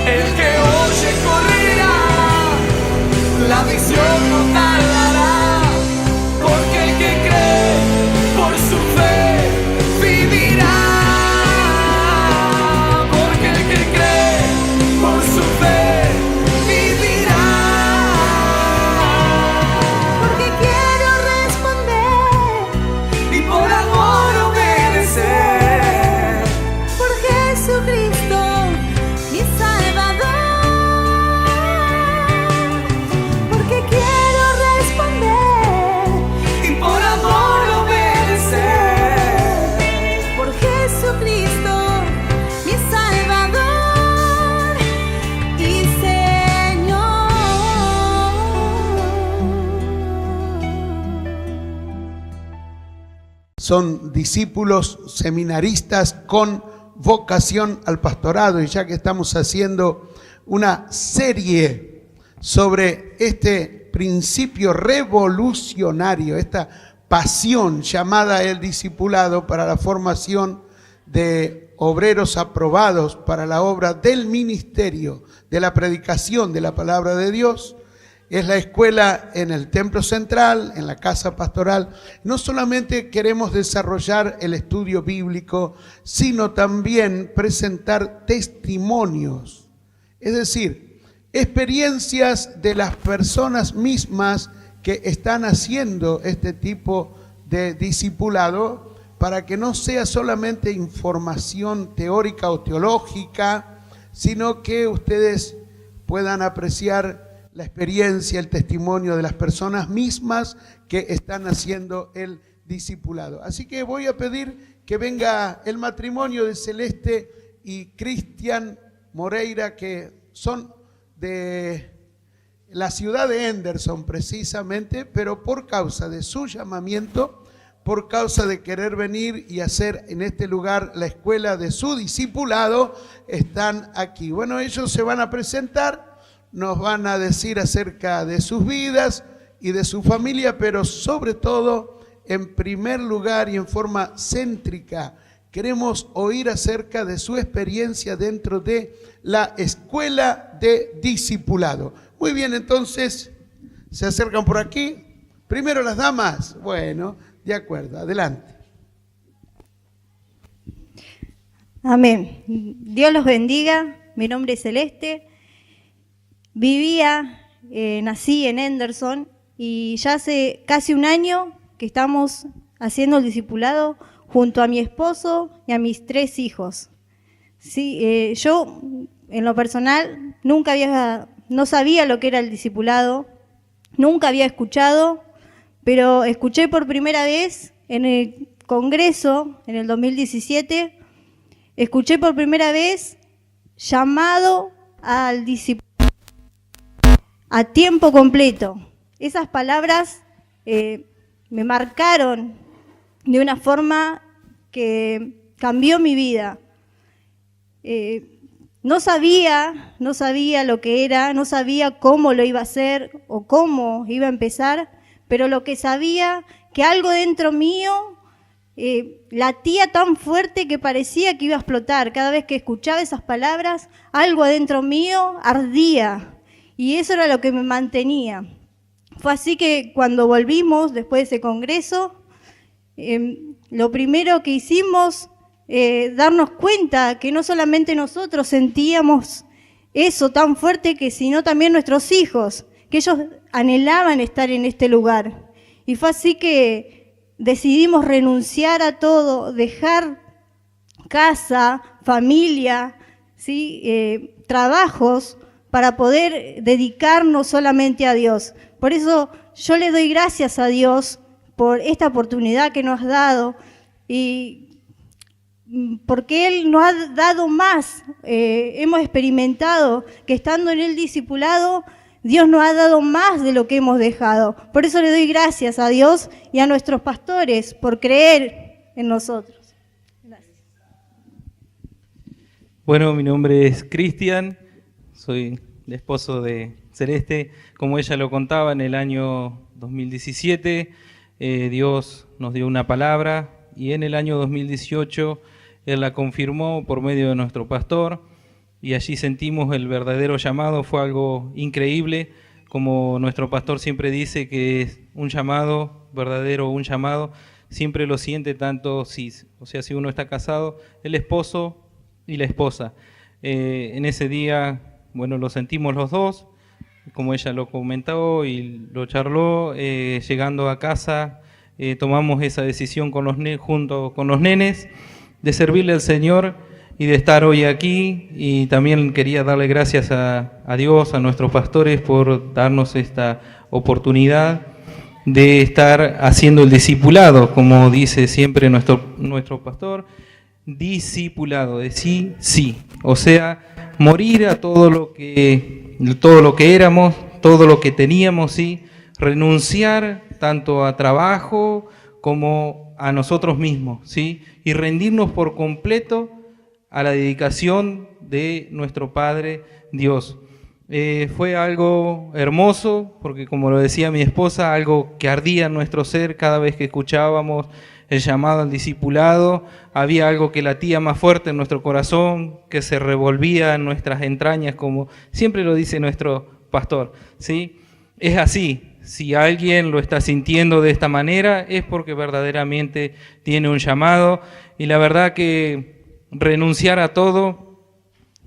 El que oye correrá, la visión no tardará, porque el que cree por su fe vivirá. Porque el que cree por su fe vivirá. Porque quiero responder Y por amor obedecer. por Jesucristo, mi Salvador. Porque quiero responder Y por amor obedecer. por Jesucristo, mi Salvador y Señor. Son discípulos seminaristas con vocación al pastorado, y ya que estamos haciendo una serie sobre este principio revolucionario, esta pasión llamada el discipulado para la formación de obreros aprobados para la obra del ministerio, de la predicación de la palabra de Dios, es la escuela en el templo central, en la casa pastoral. No solamente queremos desarrollar el estudio bíblico, sino también presentar testimonios, es decir, experiencias de las personas mismas que están haciendo este tipo de discipulado, para que no sea solamente información teórica o teológica, sino que ustedes puedan apreciar la experiencia, el testimonio de las personas mismas que están haciendo el discipulado. Así que voy a pedir que venga el matrimonio de Celeste y Cristian Moreira, que son de la ciudad de Henderson precisamente, pero por causa de su llamamiento, por causa de querer venir y hacer en este lugar la escuela de su discipulado, están aquí. Bueno, ellos se van a presentar, nos van a decir acerca de sus vidas y de su familia, pero sobre todo, en primer lugar y en forma céntrica, queremos oír acerca de su experiencia dentro de la escuela de discipulado. Muy bien, entonces, se acercan por aquí. Primero las damas. Bueno, de acuerdo, adelante. Amén. Dios los bendiga. Mi nombre es Celeste. Nací en Henderson y ya hace casi un año que estamos haciendo el discipulado junto a mi esposo y a mis 3 hijos. Sí, yo, en lo personal, no sabía lo que era el discipulado, nunca había escuchado, pero escuché por primera vez en el Congreso, en el 2017, escuché por primera vez llamado al discipulado a tiempo completo. Esas palabras me marcaron de una forma que cambió mi vida. No sabía lo que era, no sabía cómo lo iba a hacer o cómo iba a empezar, pero lo que sabía, que algo dentro mío latía tan fuerte que parecía que iba a explotar. Cada vez que escuchaba esas palabras, algo adentro mío ardía. Y eso era lo que me mantenía. Fue así que cuando volvimos después de ese congreso, lo primero que hicimos, darnos cuenta que no solamente nosotros sentíamos eso tan fuerte, sino también nuestros hijos, que ellos anhelaban estar en este lugar. Y fue así que decidimos renunciar a todo, dejar casa, familia, ¿sí? Trabajos, para poder dedicarnos solamente a Dios. Por eso yo le doy gracias a Dios por esta oportunidad que nos ha dado y porque Él nos ha dado más. Hemos experimentado que estando en el discipulado, Dios nos ha dado más de lo que hemos dejado. Por eso le doy gracias a Dios y a nuestros pastores por creer en nosotros. Gracias. Bueno, mi nombre es Cristian. Soy el esposo de Celeste. Como ella lo contaba, en el año 2017 Dios nos dio una palabra y en el año 2018 Él la confirmó por medio de nuestro pastor y allí sentimos el verdadero llamado. Fue algo increíble, como nuestro pastor siempre dice, que es un llamado verdadero, un llamado, siempre lo siente tanto si uno está casado, el esposo y la esposa. En ese día, bueno, lo sentimos los dos, como ella lo comentó y lo charló. Llegando a casa, tomamos esa decisión junto con los nenes, de servirle al Señor y de estar hoy aquí. Y también quería darle gracias a Dios, a nuestros pastores, por darnos esta oportunidad de estar haciendo el discipulado, como dice siempre nuestro pastor, discipulado, de sí, o sea, morir a todo lo que éramos, todo lo que teníamos, sí, renunciar tanto a trabajo como a nosotros mismos, sí, y rendirnos por completo a la dedicación de nuestro Padre Dios. Fue algo hermoso, porque como lo decía mi esposa, algo que ardía en nuestro ser cada vez que escuchábamos el llamado al discipulado. Había algo que latía más fuerte en nuestro corazón, que se revolvía en nuestras entrañas, como siempre lo dice nuestro pastor, ¿sí? Es así. Si alguien lo está sintiendo de esta manera, es porque verdaderamente tiene un llamado. Y la verdad que renunciar a todo,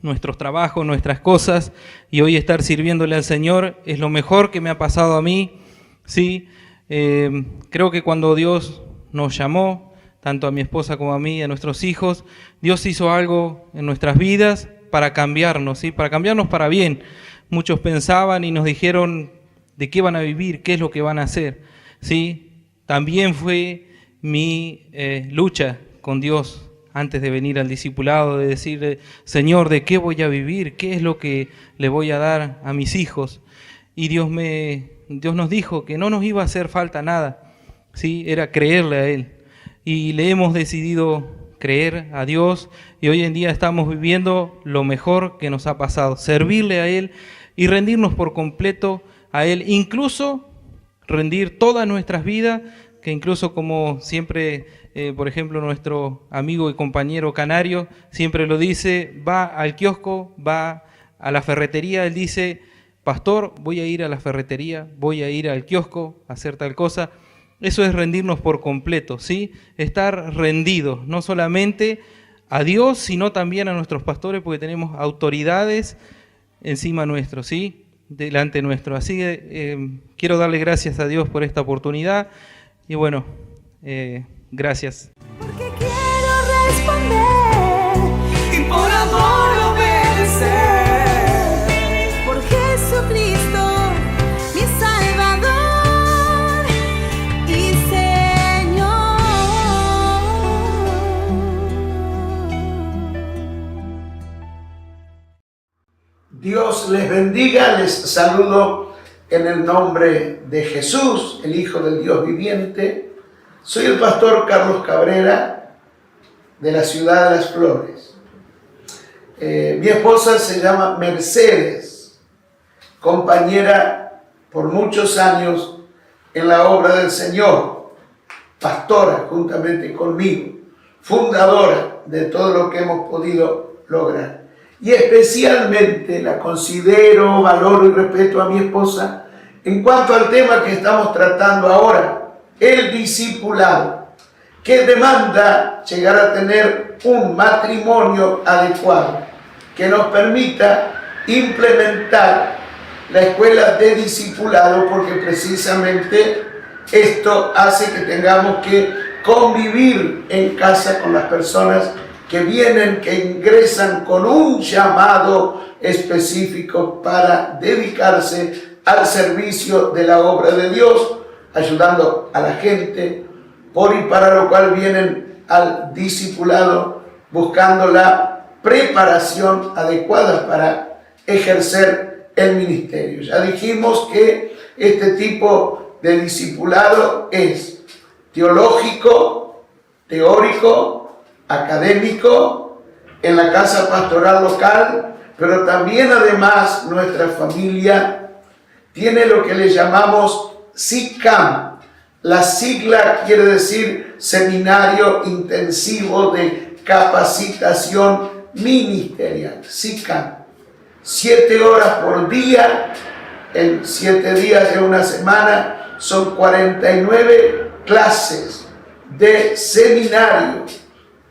nuestros trabajos, nuestras cosas, y hoy estar sirviéndole al Señor es lo mejor que me ha pasado a mí, ¿sí? Creo que cuando Dios nos llamó, tanto a mi esposa como a mí, a nuestros hijos, Dios hizo algo en nuestras vidas para cambiarnos, ¿sí? Para cambiarnos para bien. Muchos pensaban y nos dijeron de qué van a vivir, qué es lo que van a hacer, ¿sí? También fue mi lucha con Dios antes de venir al discipulado, de decir, Señor, ¿de qué voy a vivir? ¿Qué es lo que le voy a dar a mis hijos? Y Dios nos dijo que no nos iba a hacer falta nada, ¿sí? Era creerle a Él. Y le hemos decidido creer a Dios, y hoy en día estamos viviendo lo mejor que nos ha pasado, servirle a Él y rendirnos por completo a Él, incluso rendir todas nuestras vidas, que incluso como siempre, por ejemplo, nuestro amigo y compañero Canario siempre lo dice, va al kiosco, va a la ferretería, él dice, pastor, voy a ir a la ferretería, voy a ir al kiosco a hacer tal cosa. Eso es rendirnos por completo, ¿sí? Estar rendidos, no solamente a Dios, sino también a nuestros pastores, porque tenemos autoridades encima nuestro, ¿sí? Delante nuestro. Así que quiero darle gracias a Dios por esta oportunidad. Y bueno, gracias. Porque quiero responder y por amor obedecer. por Jesucristo, mi Salvador y Señor. Dios les bendiga, les saludo en el nombre de Jesús, el Hijo del Dios viviente. Soy el pastor Carlos Cabrera, de la ciudad de Las Flores. Mi esposa se llama Mercedes, compañera por muchos años en la obra del Señor, pastora juntamente conmigo, fundadora de todo lo que hemos podido lograr. Y especialmente la considero, valoro y respeto a mi esposa en cuanto al tema que estamos tratando ahora, el discipulado, que demanda llegar a tener un matrimonio adecuado, que nos permita implementar la escuela de discipulado, porque precisamente esto hace que tengamos que convivir en casa con las personas que vienen, que ingresan con un llamado específico para dedicarse al servicio de la obra de Dios, ayudando a la gente, por y para lo cual vienen al discipulado, buscando la preparación adecuada para ejercer el ministerio. Ya dijimos que este tipo de discipulado es teológico, teórico, académico, en la casa pastoral local, pero también además nuestra familia tiene lo que le llamamos SICAM. La sigla quiere decir Seminario Intensivo de capacitación ministerial, SICAM. 7 horas por día, en 7 días de una semana, son 49 clases de seminario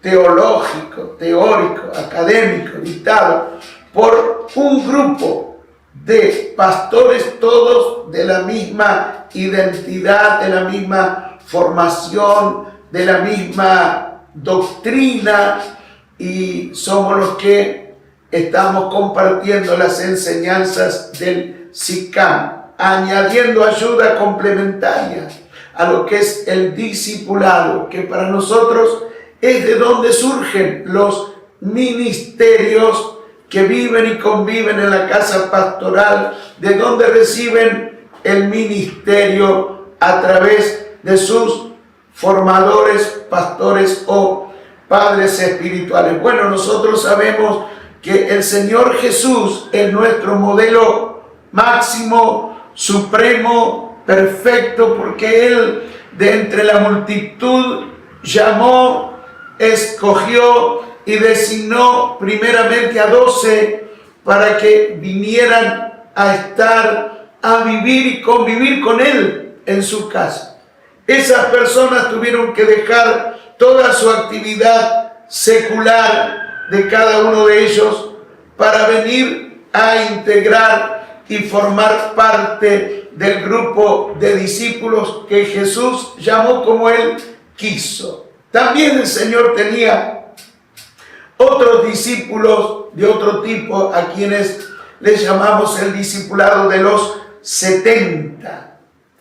teológico, teórico, académico, dictado por un grupo de pastores, todos de la misma identidad, de la misma formación, de la misma doctrina, y somos los que estamos compartiendo las enseñanzas del SICAM, añadiendo ayuda complementaria a lo que es el discipulado, que para nosotros es de donde surgen los ministerios que viven y conviven en la casa pastoral, de donde reciben el ministerio a través de sus formadores, pastores o padres espirituales. Bueno, nosotros sabemos que el Señor Jesús es nuestro modelo máximo, supremo, perfecto, porque Él de entre la multitud llamó, escogió y designó primeramente a 12 para que vinieran a estar, a vivir y convivir con Él en su casa. Esas personas tuvieron que dejar toda su actividad secular de cada uno de ellos para venir a integrar y formar parte del grupo de discípulos que Jesús llamó como Él quiso. También el Señor tenía otros discípulos de otro tipo, a quienes les llamamos el discipulado de los 70.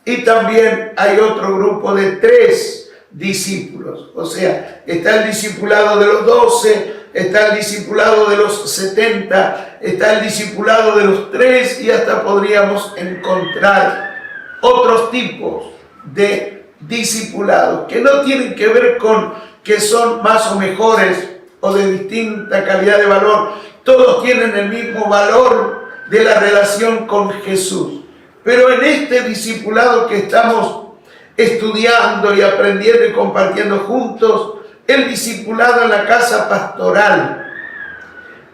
Y también hay otro grupo de 3 discípulos. O sea, está el discipulado de los 12, está el discipulado de los 70, está el discipulado de los 3, y hasta podríamos encontrar otros tipos de discipulados que no tienen que ver con que son más o mejores o de distinta calidad de valor. Todos tienen el mismo valor de la relación con Jesús. Pero en este discipulado que estamos estudiando y aprendiendo y compartiendo juntos, el discipulado en la casa pastoral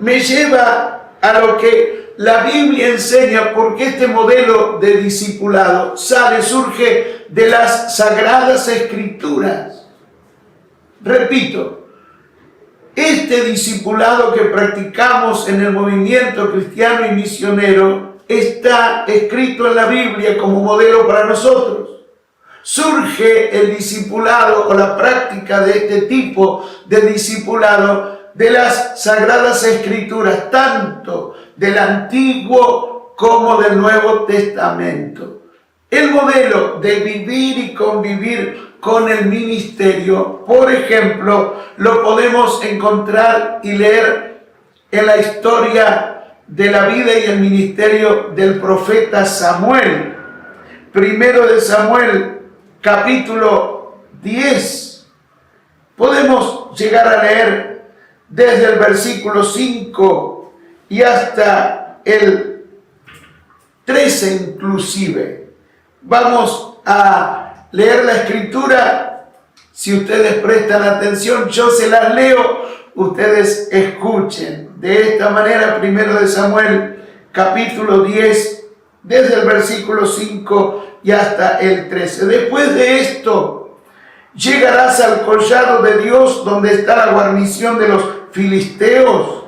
me lleva a lo que la Biblia enseña, porque este modelo de discipulado surge de las Sagradas Escrituras. Repito, este discipulado que practicamos en el movimiento cristiano y misionero está escrito en la Biblia como modelo para nosotros. Surge el discipulado o la práctica de este tipo de discipulado de las Sagradas Escrituras, tanto del Antiguo como del Nuevo Testamento. El modelo de vivir y convivir con el ministerio, por ejemplo, lo podemos encontrar y leer en la historia de la vida y el ministerio del profeta Samuel. Primero de Samuel, capítulo 10. Podemos llegar a leer desde el versículo 5 y hasta el 13 inclusive. Vamos a leer la escritura. Si ustedes prestan atención, yo se las leo, ustedes escuchen. De esta manera, primero de Samuel, capítulo 10, desde el versículo 5 y hasta el 13. Después de esto, llegarás al collado de Dios, donde está la guarnición de los filisteos,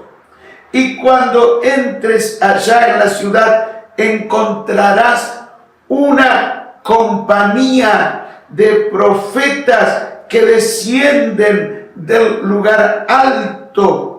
y cuando entres allá en la ciudad, encontrarás una compañía de profetas que descienden del lugar alto.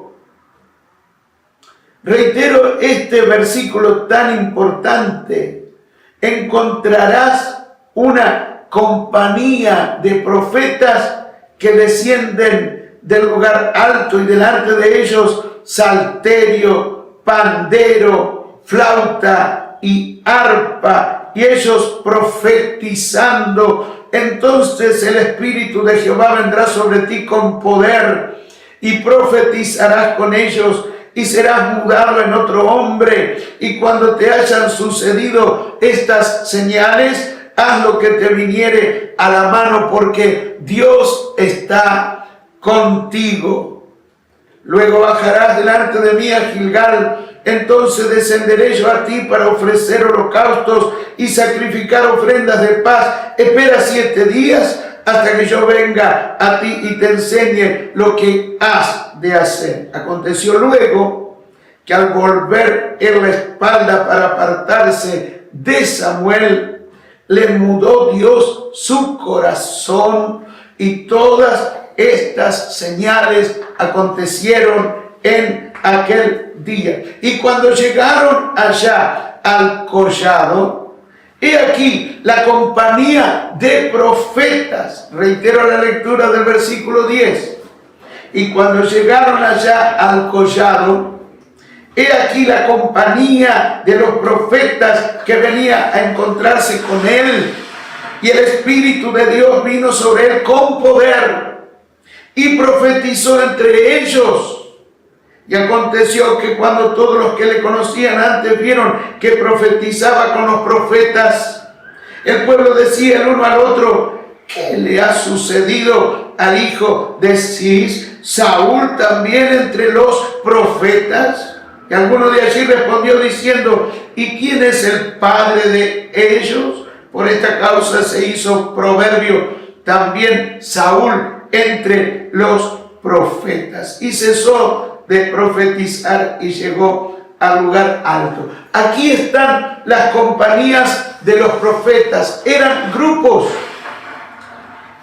Reitero este versículo tan importante. Encontrarás una compañía de profetas que descienden del lugar alto, y delante de ellos salterio, pandero, flauta y arpa, y ellos profetizando. Entonces el Espíritu de Jehová vendrá sobre ti con poder, y profetizarás con ellos, y serás mudado en otro hombre. Y cuando te hayan sucedido estas señales, haz lo que te viniere a la mano, porque Dios está contigo. Luego bajarás delante de mí a Gilgal, entonces descenderé yo a ti para ofrecer holocaustos y sacrificar ofrendas de paz. Espera 7 días hasta que yo venga a ti y te enseñe lo que has de hacer. Aconteció luego que al volver él la espalda para apartarse de Samuel, le mudó Dios su corazón, y todas estas señales acontecieron en aquel día. Y cuando llegaron allá al collado, he aquí la compañía de profetas. Reitero la lectura del versículo 10. Y cuando llegaron allá al collado, he aquí la compañía de los profetas que venía a encontrarse con él. Y el Espíritu de Dios vino sobre él con poder y profetizó entre ellos. Y aconteció que cuando todos los que le conocían antes vieron que profetizaba con los profetas, el pueblo decía el uno al otro: ¿qué le ha sucedido al hijo de Cis? ¿Saúl también entre los profetas? Y alguno de allí respondió diciendo: ¿y quién es el padre de ellos? Por esta causa se hizo proverbio también Saúl entre los profetas. Y cesó de profetizar y llegó al lugar alto. Aquí están las compañías de los profetas. Eran grupos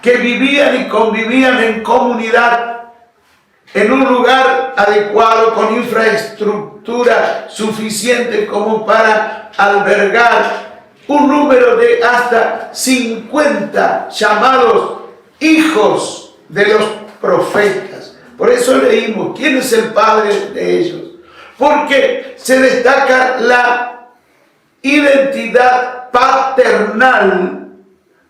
que vivían y convivían en comunidad, en un lugar adecuado, con infraestructura suficiente como para albergar un número de hasta 50 llamados hijos de los profetas. Por eso leímos: ¿quién es el padre de ellos? Porque se destaca la identidad paternal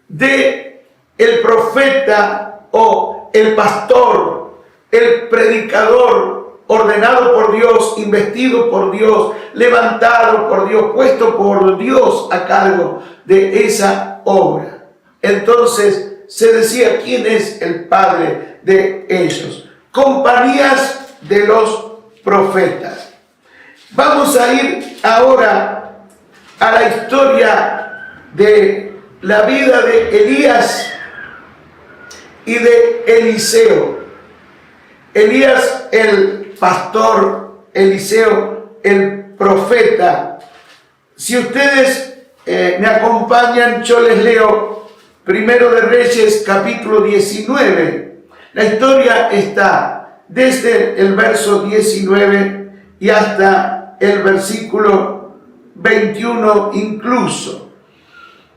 de el profeta o el pastor, el predicador, ordenado por Dios, investido por Dios, levantado por Dios, puesto por Dios a cargo de esa obra. Entonces se decía: ¿quién es el padre de ellos? Compañías de los profetas. Vamos a ir ahora a la historia de la vida de Elías y de Eliseo. Elías el pastor, Eliseo el profeta. Si ustedes me acompañan, yo les leo Primero de Reyes capítulo 19. La historia está desde el verso 19 y hasta el versículo 21 incluso.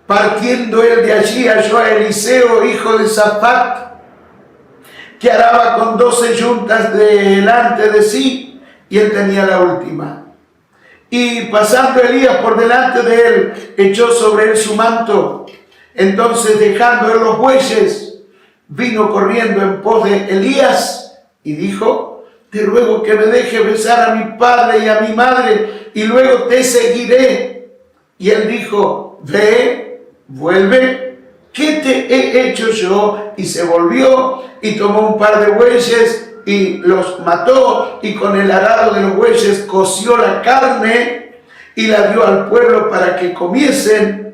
Partiendo él de allí, halló a Eliseo, hijo de Safat, que araba con 12 yuntas delante de sí, y él tenía la última. Y pasando Elías por delante de él, echó sobre él su manto. Entonces, dejando él los bueyes, vino corriendo en pos de Elías y dijo: te ruego que me deje besar a mi padre y a mi madre, y luego te seguiré. Y él dijo: ve, vuelve, ¿qué te he hecho yo? Y se volvió y tomó un par de bueyes y los mató, y con el arado de los bueyes coció la carne y la dio al pueblo para que comiesen.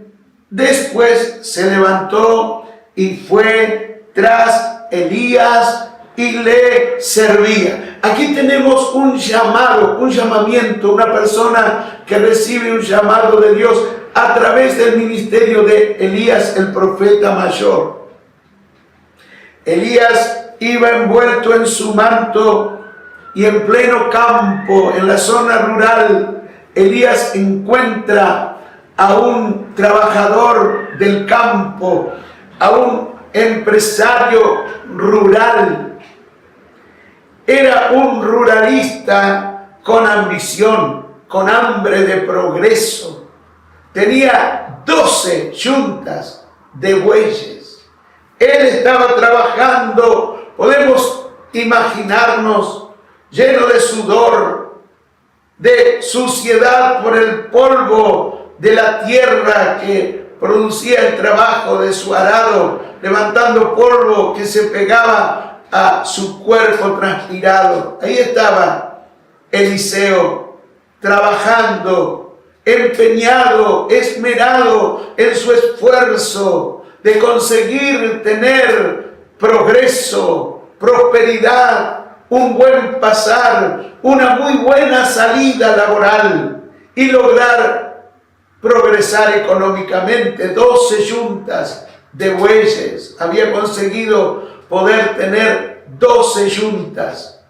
Después se levantó y fue tras Elías y le servía. Aquí tenemos un llamado, un llamamiento, una persona que recibe un llamado de Dios a través del ministerio de Elías, el profeta mayor. Elías iba envuelto en su manto y en pleno campo, en la zona rural. Elías encuentra a un trabajador del campo, a un empresario rural. Era un ruralista con ambición, con hambre de progreso. Tenía 12 yuntas de bueyes. Él estaba trabajando, podemos imaginarnos, lleno de sudor, de suciedad por el polvo de la tierra que producía el trabajo de su arado, levantando polvo que se pegaba a su cuerpo transpirado. Ahí estaba Eliseo trabajando, empeñado, esmerado en su esfuerzo de conseguir tener progreso, prosperidad, un buen pasar, una muy buena salida laboral y lograr progresar económicamente. 12 yuntas de bueyes había conseguido poder tener 12 yuntas.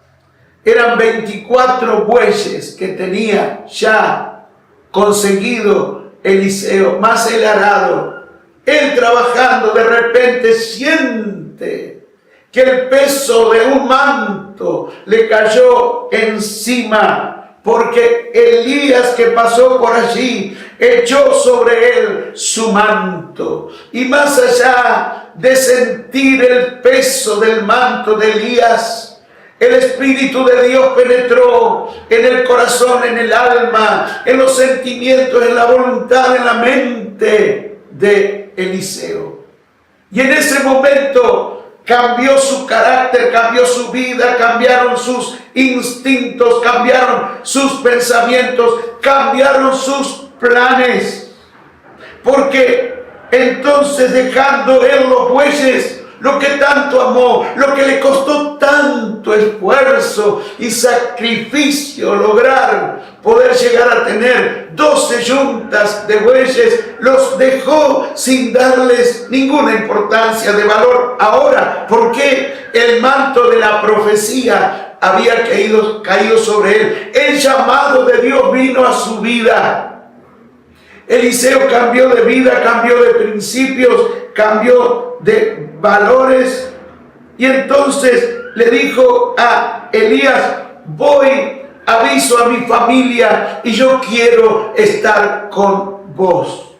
Eran 24 bueyes que tenía ya conseguido Eliseo, más el arado. Él trabajando, de repente siente que el peso de un manto le cayó encima, porque Elías, que pasó por allí, echó sobre él su manto. Y más allá de sentir el peso del manto de Elías, el Espíritu de Dios penetró en el corazón, en el alma, en los sentimientos, en la voluntad, en la mente de Eliseo. Y en ese momento cambió su carácter, cambió su vida, cambiaron sus instintos, cambiaron sus pensamientos, cambiaron sus planes. Porque entonces, dejando él los bueyes, lo que tanto amó, lo que le costó tanto esfuerzo y sacrificio lograr poder llegar a tener 12 yuntas de bueyes, los dejó sin darles ninguna importancia de valor ahora, porque el manto de la profecía había caído sobre él. El llamado de Dios vino a su vida. Eliseo cambió de vida, cambió de principios, cambió de valores, y entonces le dijo a Elías: voy, aviso a mi familia y yo quiero estar con vos.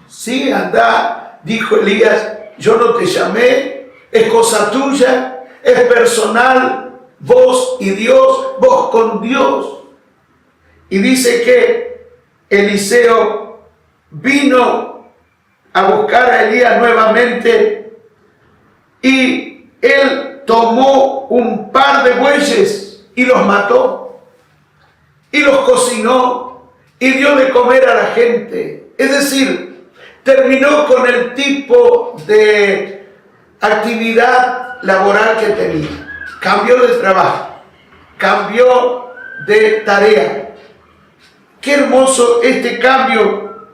Sí, anda, dijo Elías, yo no te llamé, es cosa tuya, es personal, vos y Dios, vos con Dios. Y dice que Eliseo vino a buscar a Elías nuevamente, y él tomó un par de bueyes y los mató, y los cocinó, y dio de comer a la gente. Es decir, terminó con el tipo de actividad laboral que tenía. Cambió de trabajo, cambió de tarea. Qué hermoso este cambio.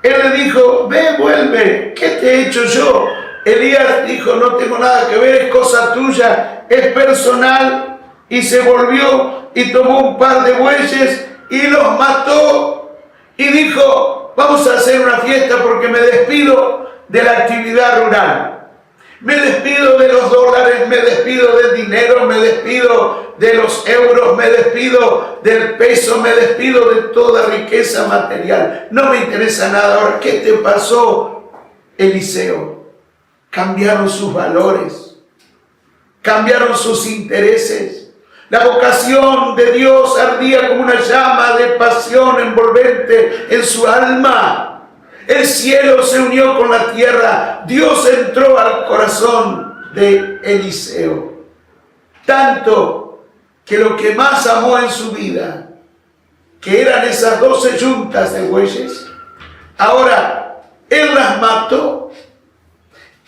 Él le dijo: ve, vuelve, ¿qué te he hecho yo? Elías dijo: no tengo nada que ver, es cosa tuya, es personal. Y se volvió y tomó un par de bueyes y los mató. Y dijo: vamos a hacer una fiesta porque me despido de la actividad rural. Me despido de los dólares, me despido del dinero, me despido de los euros, me despido del peso, me despido de toda riqueza material. No me interesa nada. Ahora, ¿qué te pasó, Eliseo? Cambiaron sus valores, cambiaron sus intereses. La vocación de Dios ardía como una llama de pasión envolvente en su alma. El cielo se unió con la tierra. Dios entró al corazón de Eliseo. Tanto que lo que más amó en su vida, que eran esas 12 yuntas de bueyes, ahora él las mató.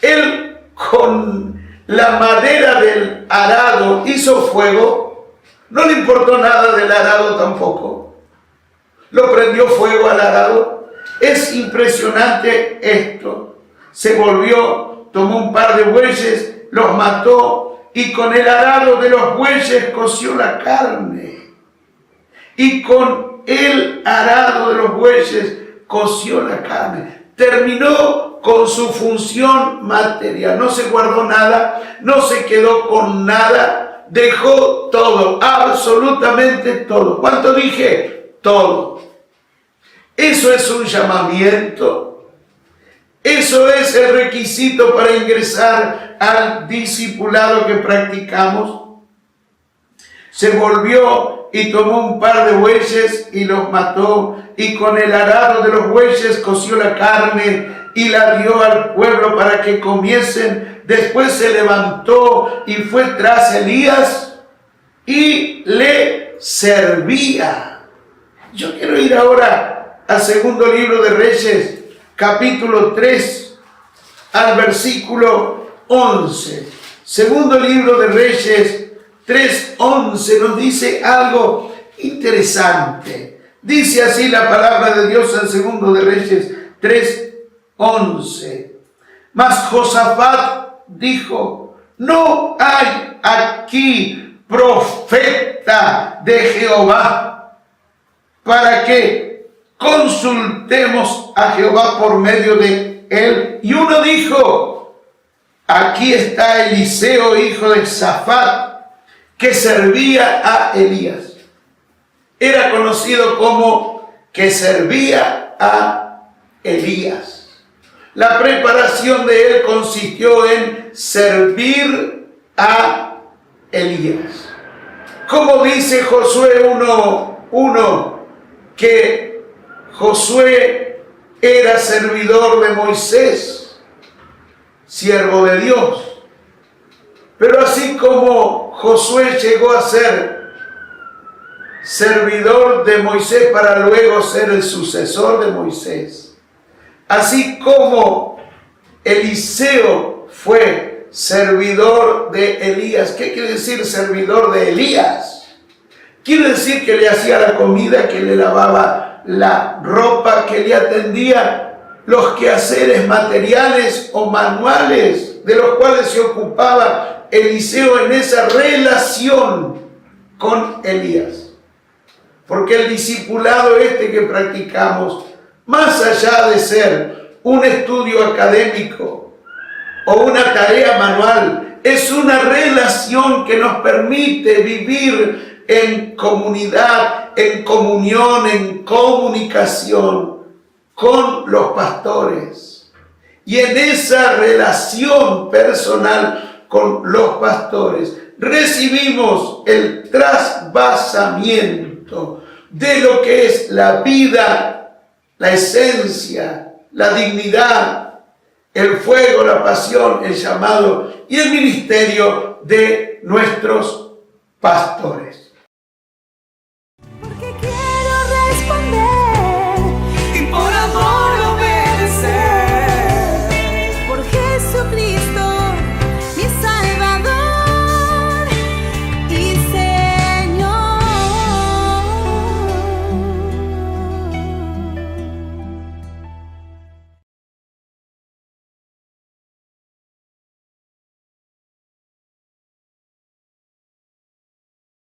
Él, con la madera del arado, hizo fuego. No le importó nada del arado tampoco. Lo prendió fuego al arado. Es impresionante esto. Se volvió, tomó un par de bueyes, los mató, y con el arado de los bueyes coció la carne. Y con el arado de los bueyes coció la carne. Terminó con su función material. No se guardó nada, no se quedó con nada, dejó todo, absolutamente todo. ¿Cuánto dije? Todo. Eso es un llamamiento. Eso es el requisito para ingresar al discipulado que practicamos. Se volvió y tomó un par de bueyes y los mató, y con el arado de los bueyes coció la carne y la dio al pueblo para que comiesen después se levantó y fue tras Elías y le servía. Yo quiero ir ahora al segundo libro de Reyes, capítulo 3, al versículo 11. Segundo libro de Reyes 3:11 nos dice algo interesante. Dice así la palabra de Dios en segundo de Reyes 3:11. Mas Josafat dijo: no hay aquí profeta de Jehová para que consultemos a Jehová por medio de él. Y uno dijo: aquí está Eliseo, hijo de Safat, que servía a Elías. Era conocido como que servía a Elías. La preparación de él consistió en servir a Elías. Como dice Josué 1:1, que Josué era servidor de Moisés, siervo de Dios. Pero así como Josué llegó a ser servidor de Moisés para luego ser el sucesor de Moisés, así como Eliseo fue servidor de Elías. ¿Qué quiere decir servidor de Elías? Quiere decir que le hacía la comida, que le lavaba la ropa, que le atendía los quehaceres materiales o manuales de los cuales se ocupaba Eliseo en esa relación con Elías. Porque el discipulado que practicamos, más allá de ser un estudio académico o una tarea manual, es una relación que nos permite vivir en comunidad, en comunión, en comunicación con los pastores. Y en esa relación personal con los pastores recibimos el trasvasamiento de lo que es la vida, la esencia, la dignidad, el fuego, la pasión, el llamado y el ministerio de nuestros pastores.